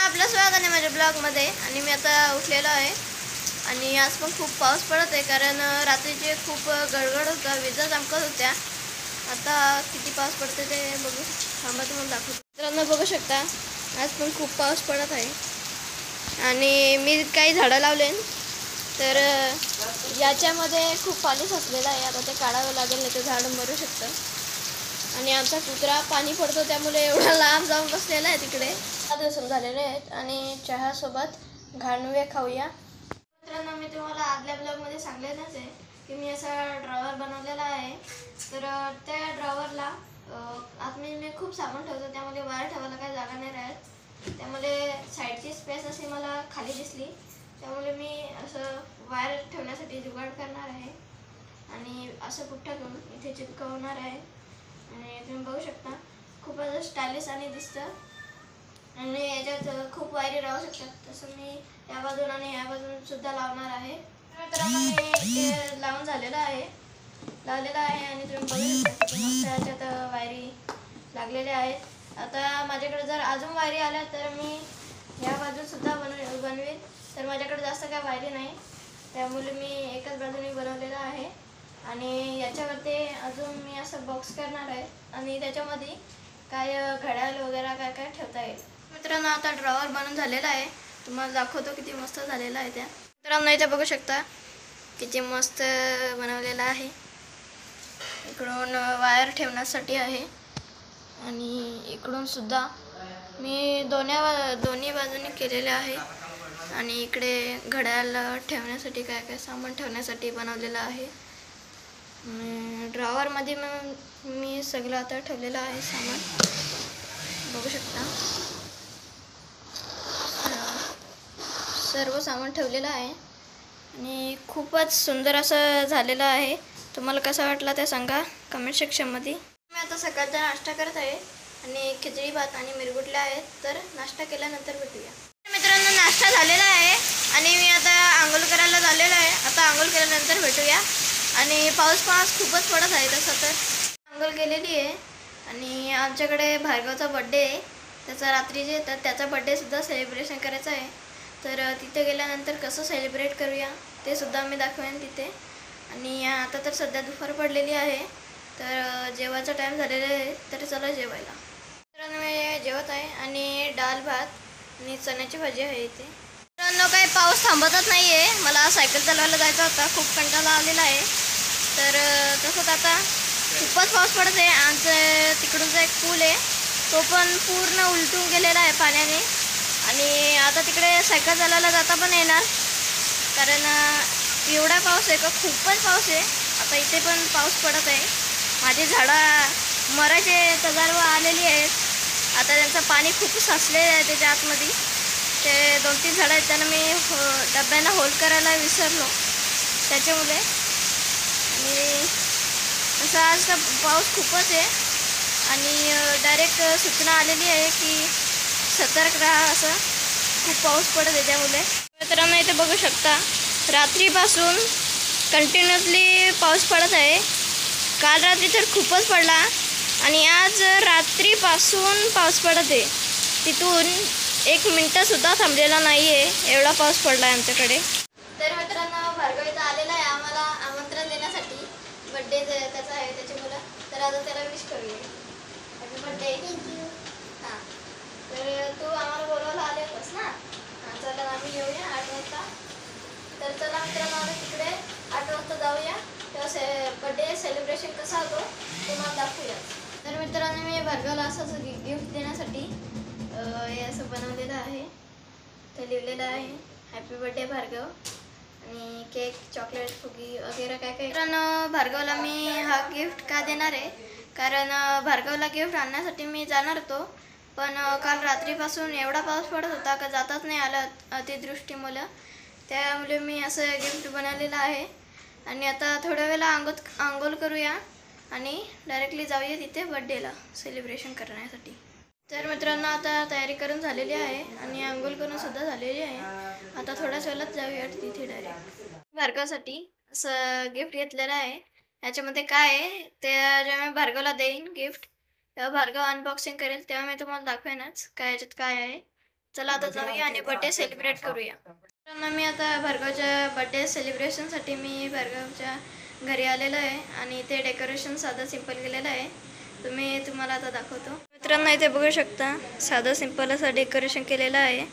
आपलं स्वागत आहे माझ्या ब्लॉगमध्ये. आणि मी आता उठलेलो आहे आणि आज पण खूप पाऊस पडत आहे, कारण रात्रीचे खूप गडगड होता, विजा चमकत होत्या. आता किती पाऊस पडते ते बघू, थांबा तुम्हाला दाखवतो. मित्रांनो बघू शकता, आज पण खूप पाऊस पडत आहे. आणि मी काही झाडं लावले, तर याच्यामध्ये खूप पाणी साचलेलं आहे. आता ते काढावं लागेल, नाही तर झाड मरू शकतं. आणि आमचा कुत्रा पाणी पडतो त्यामुळे एवढा लांब जाऊन बसलेला आहे तिकडे. 7 दिवस झालेले आहेत आणि चहासोबत घाणवे खाऊया. मित्रांनो, मी तुम्हाला आदल्या ब्लॉगमध्ये सांगितलंच आहे की मी असा ड्रॉवर बनवलेला आहे. तर त्या ड्रॉवरला आतमध्ये मी खूप सामान ठेवतो, त्यामुळे वायर ठेवायला काही जागा नाही राहत. त्यामुळे साईडची स्पेस अशी मला खाली दिसली, त्यामुळे मी असं वायर ठेवण्यासाठी जुगाड करणार आहे. आणि असं पुठ्ठा घेऊन इथे चिपकवणार आहे. आणि तुम्ही बघू शकता, खूपच स्टायलिश आणि दिसतं. आणि याच्यात खूप वायरी राहू शकतात, तसं मी या बाजून आणि या बाजून सुद्धा लावणार आहे. मित्रांनो, मी ते लावून लावलेलं आहे. आणि तुम्ही बघू शकता मस्त याच्यात वायरी लागलेल्या आहेत. आता माझ्याकडे जर अजून वायरी आल्या तर मी या बाजून सुद्धा बनवेन. तर माझ्याकडे जास्त काय वायरी नाही, त्यामुळे मी एकाच बाजूने बनवलेलं आहे. आणि याच्यावरती अजून मी असं बॉक्स करणार आहे आणि त्याच्यामध्ये काय घड्याळ वगैरे काय काय ठेवता येईल. मित्रांनो, आता ड्रॉवर बनवून झालेला आहे, तुम्हाला दाखवतो किती मस्त झालेला आहे. त्या मित्रांनो इथे बघू शकता किती मस्त बनवलेला आहे. इकडून वायर ठेवण्यासाठी आहे आणि इकडून सुद्धा मी दोन्ही बाजूने केलेले आहे. आणि इकडे घड्याळ ठेवण्यासाठी काय काय सामान ठेवण्यासाठी बनवलेलं आहे. ड्रॉवरमध्ये मी सगळं आता ठेवलेलं आहे सामान, बघू शकता. सर्व सामान ठेवलेलं आहे आणि खूपच सुंदर असं झालेलं आहे. तुम्हाला कसं वाटलं ते सांगा कमेंट सेक्शनमध्ये. मी आता सकाळचा नाश्ता करत आहे आणि खिचडी भात आणि मिरगुटल्या आहेत. तर नाश्ता केल्यानंतर भेटूया. मित्रांनो, नाश्ता झालेला आहे आणि मी आता आंघोळ करायला झालेलं आहे. आता आंघोळ केल्यानंतर भेटूया. आणि पाऊस खूपच पडत आहे, तसं तर आंघोळ केलेली आहे. आणि आमच्याकडे भार्गवचा बड्डे आहे, त्याचा रात्रीचे, तर त्याचा बड्डेसुद्धा सेलिब्रेशन करायचं आहे. तर तिथे गेल्यानंतर कसं सेलिब्रेट करूया ते सुद्धा मी दाखवेन तिथे. आणि आता तर सध्या दुपार पडलेली आहे, तर जेवायचा टाईम झालेला आहे. तर चला जेवायला. तर मी जेवत आहे आणि डाळ भात आणि चण्याची भाजी आहे इथे. मित्रांनो, काही पाऊस थांबतच नाही आहे. मला सायकल चालवायला जायचा होता, खूप कंटाळा आलेला आहे. तर तसंच आता खूपच पाऊस पडत आहे. आमचं तिकडूनचा एक पूल आहे, तो पण पूर्ण उलटून गेलेला आहे पाण्याने. आणि आता तिकडे सायकल चालवायला जाता पण येणार, कारण एवढा पाऊस आहे का खूपच पाऊस आहे. आता इथे पण पाऊस पडत आहे. माझी झाडं मरायचे तजारवर आलेली आहेत. आता त्यांचं पाणी खूप साचलेलं आहे त्याच्या आतमध्ये. ते 2-3 झाडं आहेत, त्यांना मी डब्याला होल करायला विसरलो त्याच्यामुळे. आणि असं आज पाऊस खूपच आहे आणि डायरेक्ट सूचना आलेली आहे की सतर्क राहा, असं खूप पाऊस पडत आहे त्यामुळे. मित्रांनो, इथे बघू शकता, रात्रीपासून कंटिन्युअसली पाऊस पडत आहे. काल रात्री तर खूपच पडला आणि आज रात्रीपासून पाऊस पडत आहे. तिथून 1 मिनटंसुद्धा थांबलेला नाही आहे, एवढा पाऊस पडला आहे आमच्याकडे. तर मित्रांनो, भार्गव इथं आलेला आहे आम्हाला आमंत्रण देण्यासाठी. बड्डे त्याचा आहे त्याच्यामुळं. तर आता त्याला विश करूया, हॅपी बड्डे. हां, तर तू आम्हाला बोलवायला आले होतस ना. हां, चला आम्ही येऊया 8 वाजता. तर चला मित्रांनो, आम्ही तिकडे 8 वाजता जाऊया, तेव्हा बड्डे सेलिब्रेशन कसा होतो तुम्हाला दाखवूया. तर मित्रांनो, मी भार्गवला असंच गिफ्ट देण्यासाठी हे असं बनवलेलं आहे. ते लिहिलेलं आहे हॅपी बड्डे भार्गव. आणि केक, चॉकलेट, फुगी वगैरे काय काय. मित्रांनो, भार्गवला मी हा गिफ्ट का देणार आहे, कारण भार्गवला गिफ्ट आणण्यासाठी मी जाणार होतो, पण काल रात्रीपासून एवढा पाऊस पडत होता का जाताच नाही आलं अतिवृष्टीमुळे. त्यामुळे मी असं गिफ्ट बनवलेलं आहे. आणि आता थोड्या वेळेला आंघोळ करूया आणि डायरेक्टली जाऊया तिथे बड्डेला सेलिब्रेशन करण्यासाठी. तर मित्रांनो, आता तयारी करून झालेली आहे आणि आंघोळ करून सुद्धा झालेली आहे. आता थोड्याच वेळात जाऊया तिथे डायरेक्ट. भार्गवसाठी असं गिफ्ट घेतलेलं आहे. याच्यामध्ये काय आहे ते जेव्हा मी भार्गवला देईन गिफ्ट, तेव्हा भार्गव अनबॉक्सिंग करेल, तेव्हा मी तुम्हाला दाखवेनच काय याच्यात काय आहे. चला आता जाऊया आणि बर्थडे सेलिब्रेट करूया. मित्रांनो, मी आता भार्गवच्या बर्थडे सेलिब्रेशनसाठी मी भार्गवच्या घरी आलेलो आहे आणि ते डेकोरेशन साधं सिंपल केलेलं आहे. तुम्हाला आता दाखवतो. मित्रांनो, इथे बघू शकता साधं सिंपल असं डेकोरेशन केलेलं आहे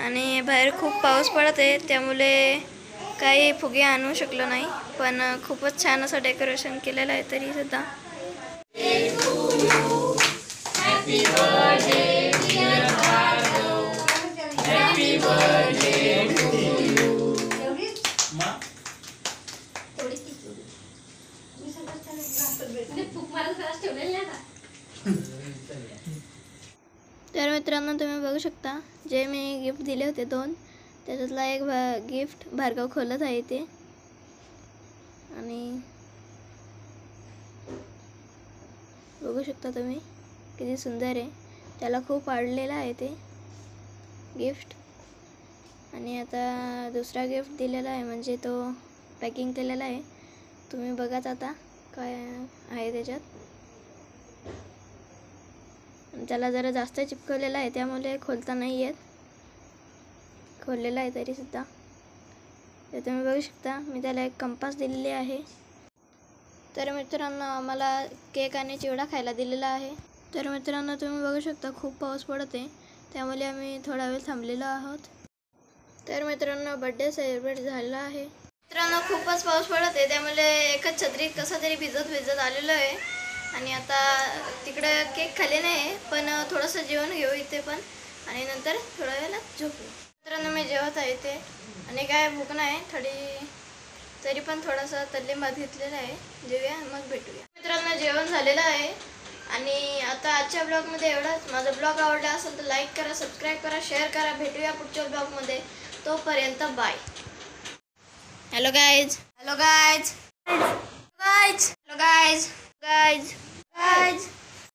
आणि बाहेर खूप पाऊस पडत आहे, त्यामुळे काही फुगे आणू शकलो नाही, पण खूपच छान असं डेकोरेशन केलेलं आहे. तरी सुद्धा तर मित्रांनो, तुम्ही बघू शकता जे मी गिफ्ट दिले होते 2, त्याच्यातला एक गिफ्ट भार्गव खोलत आहे ते. आणि बघू शकता तुम्ही किती सुंदर आहे, त्याला खूप आवडलेलं आहे ते गिफ्ट. आणि आता दुसरा गिफ्ट दिलेला आहे, म्हणजे तो पॅकिंग केलेला आहे. तुम्ही बघाच आता काय आहे त्याच्यात. त्याला जरा जास्त चिपकवलेला आहे, त्यामुळे खोलता नाही येत. खोललेला आहे तरी सुद्धा. तर तुम्ही बघू शकता मी त्याला एक कंपास दिलेली आहे. तर मित्रांनो, आम्हाला केक आणि चिवडा खायला दिलेला आहे. तर मित्रांनो, तुम्ही बघू शकता खूप पाऊस पडत आहे, त्यामुळे आम्ही थोडा वेळ थांबलेलो आहोत. तर मित्रांनो, बर्थडे सेलिब्रेट झालेला आहे. मित्रांनो, खूपच पाऊस पडत आहे, त्यामुळे एकच छत्री कसा तरी भिजत आलेलो आहे. आणि आता तिकडं केक खाल्ले नाही, पण थोडंसं जेवण घेऊ इथे पण, आणि नंतर थोड्या वेळेला झोपू. मित्रांनो, मी जेवत आहे इथे आणि काय भूक नाही थोडी, तरी पण थोडासा तल्ली भात घेतलेला आहे. जेवूया मग भेटूया. मित्रांनो, जेवण झालेलं आहे आणि आता आजच्या ब्लॉगमध्ये एवढंच. माझा ब्लॉग आवडला असेल तर लाईक करा, सबस्क्राईब करा, शेअर करा. भेटूया पुढच्या ब्लॉगमध्ये. तोपर्यंत बाय. Hello guys.